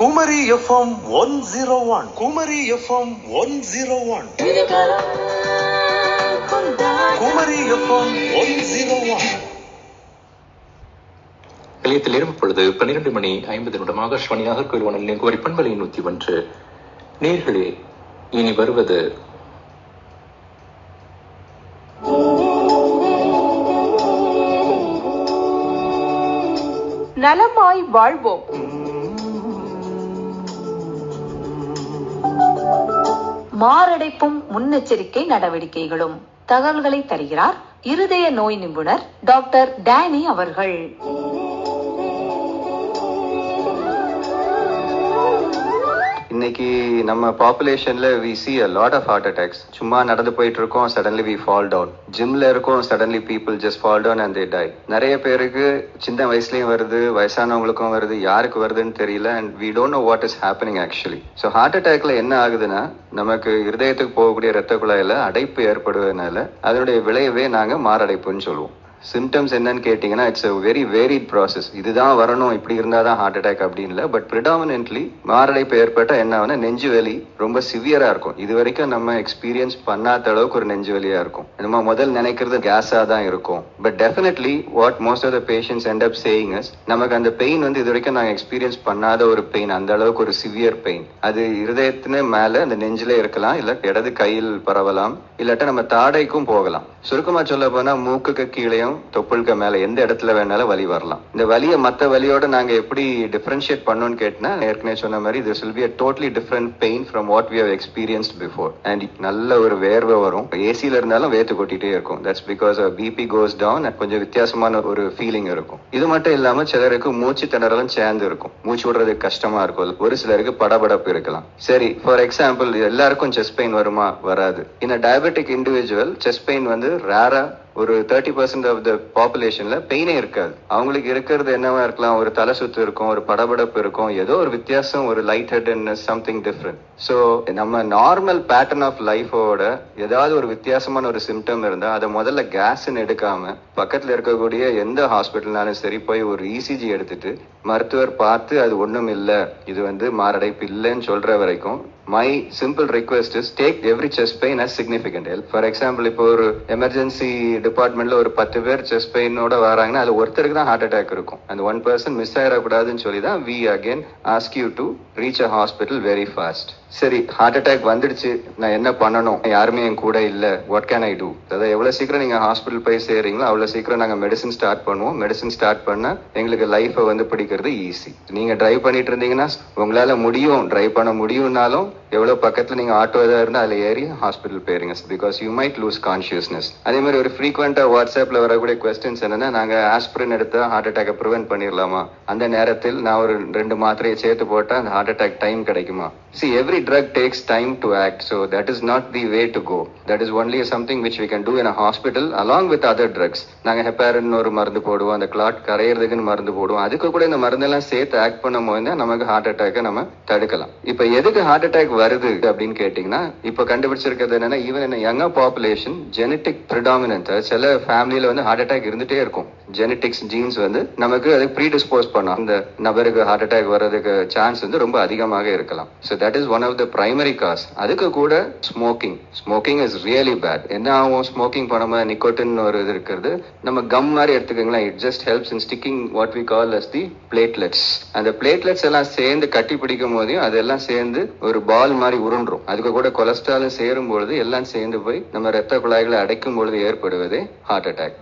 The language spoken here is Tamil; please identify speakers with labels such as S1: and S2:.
S1: Kumari FM 101. Kumari FM 101. Kumari FM 101.
S2: நிலையத்தில் நேரம் இப்பொழுது 12:50 ஆகாஷ்வாணி நாகர்கோவில் வானொலி குமரி பண்பலை 101. நேர்களே, இனி வருவது
S3: நலமாய் வாழ்வோம். மாரடைப்பும் முன்னெச்சரிக்கை நடவடிக்கைகளும் தகவல்களை தருகிறார் இருதய நோய் நிபுணர் டாக்டர் டேனி அவர்கள்.
S4: இன்னைக்கு நம்ம பாப்புலேஷன்ல we see a lot of heart attacks. சும்மா நடந்து போயிட்டு இருக்கோம், suddenly we fall down. ஜிம்ல இருக்கோம், suddenly people just fall down and they die. நிறைய பேருக்கு சின்ன வயசுலயும் வருது, வயசானவங்களுக்கும் வருது, யாருக்கு வருதுன்னு தெரியல, and we don't know what is happening actually. So heart attackல என்ன ஆகுதுன்னா, நமக்கு இருதயத்துக்கு போகக்கூடிய இரத்த குழாயில அடைப்பு ஏற்படுவதனால அதனுடைய விளைவே நாங்க மாரடைப்புன்னு சொல்லுவோம். சிம்டம்ஸ் என்னன்னு கேட்டீங்கன்னா, it's a very varied process. இதுதான் வரணும், இப்படி இருந்தாதான் ஹார்ட் அட்டாக் அப்படின்னு இல்லை. பட் ப்ரிடாமினன்ட்லி மாரடைப்பு ஏற்பட்டால் என்ன ஆகுனா, நெஞ்சு வலி ரொம்ப சிவியரா இருக்கும். இது வரைக்கும் நம்ம எக்ஸ்பீரியன்ஸ் பண்ணாத அளவுக்கு ஒரு நெஞ்சு வலியா இருக்கும். நம்ம முதல் நினைக்கிறது கேஸா தான் இருக்கும். But definitely what most of the patients end up saying is, நமக்கு அந்த பெயின் வந்து இது வரைக்கும் நாங்கள் எக்ஸ்பீரியன்ஸ் பண்ணாத ஒரு பெயின், அந்த அளவுக்கு ஒரு சிவியர் பெயின். அது இருதயத்தினு மேல அந்த நெஞ்சில இருக்கலாம், இல்ல இடது கையில் பரவலாம், இல்லாட்ட நம்ம தாடைக்கும் போகலாம். சுருக்கமா சொல்ல போனா மூக்குக்கு கீழேயும் தொப்புளுக்கு மேல எந்த இடத்துல வேணாலும் வலி வரலாம். இந்த வலியை மத்த வலியோட நாங்க எப்படி டிஃபரன்ஷியேட் பண்ணோம்னு கேட்டா, ஏற்கனவே சொன்ன மாதிரி this will be a totally different pain from what we have experienced before. And நல்ல ஒரு வேர்வை வரும், ஏசில இருந்தாலும் வேத்து கொட்டிட்டே இருக்கும். That's because our BP goes down and கொஞ்சம் வித்தியாசமான ஒரு ஃபீலிங் இருக்கும். இது மட்டும் இல்லாம சிலருக்கு மூச்சு திணறலும் சேர்ந்து இருக்கும், மூச்சு விடுறதுக்கு கஷ்டமா இருக்கும். ஒரு சிலருக்கு படபடப்பு இருக்கலாம். சரி, ஃபார் எக்ஸாம்பிள் எல்லாருக்கும் செஸ்ட் பெயின் வருமா? வராது. இந்த டயபெட்டிக் இண்டிவிஜுவல் செஸ்ட் பெயின் வந்து ரேரா ஒரு 30% ஆஃப் த பாப்புலேஷன்ல பெயினே இருக்காது. அவங்களுக்கு இருக்கிறது என்னவா இருக்கலாம், ஒரு தலை சுத்து இருக்கும், ஒரு படபடப்பு இருக்கும், ஏதோ ஒரு வித்தியாசம், ஒரு லைட் ஹெட்னஸ், சம்திங் டிஃப்ரெண்ட். ஸோ நம்ம நார்மல் பேட்டர்ன் ஆஃப் லைஃபோட ஏதாவது ஒரு வித்தியாசமான ஒரு சிம்டம் இருந்தா அதை முதல்ல கேஸ்ன்னு எடுக்காம பக்கத்துல இருக்கக்கூடிய எந்த ஹாஸ்பிட்டல்னாலும் சரி போய் ஒரு இசிஜி எடுத்துட்டு மருத்துவர் பார்த்து அது ஒண்ணும் இல்லை, இது வந்து மாரடைப்பு இல்லைன்னு சொல்ற வரைக்கும் my simple request is take every chest pain as significant help. For example, இப்போ ஒரு எமர்ஜென்சி டிபார்ட்மெண்ட்ல ஒரு 10 பேர் செஸ்ட் பெயினோட வராங்கன்னா அது ஒருத்தருக்கு தான் ஹார்ட் அட்டாக் இருக்கும். அந்த 1% மிஸ் ஆயிடக்கூடாதுன்னு சொல்லி தான் we again ask you to reach a hospital very fast. சரி, ஹார்ட் அட்டாக் வந்துடுச்சு, நான் என்ன பண்ணணும்? யாருமே என் கூட இல்ல, what can I do? அதாவது எவ்வளவு சீக்கிரம் நீங்க ஹாஸ்பிட்டல் போய் சேரீங்களோ அவ்வளவு சீக்கிரம் நாங்க மெடிசன் ஸ்டார்ட் பண்ணுவோம். மெடிசன் ஸ்டார்ட் பண்ணா எங்களுக்கு லைஃபை வந்து பிடிக்கிறது ஈஸி. நீங்க டிரைவ் பண்ணிட்டு இருந்தீங்கன்னா உங்களால முடியும், டிரைவ் பண்ண முடியும்னாலும் எவ்வளவு பக்கத்துல நீங்க ஆட்டோ ஏதாவது இருந்தா அதுல ஏறி ஹாஸ்பிட்டல் போயிருங்க, because you might loose consciousness. அதே மாதிரி ஒரு ஃப்ரீக்வெண்டா வாட்ஸ்அப்ல வரக்கூடிய கொஸ்டின்ஸ் என்னன்னா, நாங்க ஆஸ்பிரின் எடுத்தா ஹார்ட் அட்டாக்கை ப்ரிவென்ட் பண்ணிடலாமா? அந்த நேரத்தில் நான் ஒரு 2 மாத்திரையை சேர்த்து போட்டா அந்த ஹார்ட் அட்டாக் டைம் கிடைக்குமா? See, every drug takes time to act, so that is not the way to go. That is only something which we can do in a hospital along with other drugs. நாங்க ஹெப்பாரின் ஒரு மருந்து போடுவோம், அந்த கிளாட் கரையிறதுக்குன்னு மருந்து போடுவோம். அதுக்கு கூட இந்த மருந்தெல்லாம் சேர்த்து ஆக்ட் பண்ணும் போது நமக்கு ஹார்ட் அட்டாக்கை நம்ம தடுக்கலாம். இப்ப எதுக்கு ஹார்ட் அட்டாக் வருது அப்படின்னு கேட்டீங்கன்னா, இப்ப கண்டுபிடிச்சிருக்கிறது என்னன்னா, even in a younger population genetic predominance, சில ஃபேமிலியில வந்து ஹார்ட் அட்டாக் இருந்துட்டே இருக்கும். ஜெனட்டிக்ஸ் ஜீன்ஸ் வந்து நமக்கு அதை ப்ரீடிஸ்போஸ் பண்ணும், அந்த நபருக்கு ஹார்ட் அட்டாக் வர்றதுக்கு சான்ஸ் வந்து ரொம்ப அதிகமாக இருக்கலாம். So that is one of the primary cause. அதுக்கு கூட ஸ்மோக்கிங் இஸ் ரியலி பேட். என்ன ஆகும், ஸ்மோக்கிங் பண்ணும்போது நிக்கோட்டின் ஒரு இது இருக்கிறது, நம்ம கம் மாதிரி எடுத்துக்கோங்களேன். It just helps in sticking what we call as the platelets. அந்த பிளேட்லெட்ஸ் எல்லாம் சேர்ந்து கட்டி பிடிக்கும் போதையும் அதெல்லாம் சேர்ந்து ஒரு பால் மாதிரி உருண்டுரும். அதுக்கு கூட கொலஸ்ட்ராலும் சேரும் பொழுது எல்லாம் சேர்ந்து போய் நம்ம ரத்த குழாய்களை அடைக்கும் பொழுது ஏற்படுவதே ஹார்ட் அட்டாக்.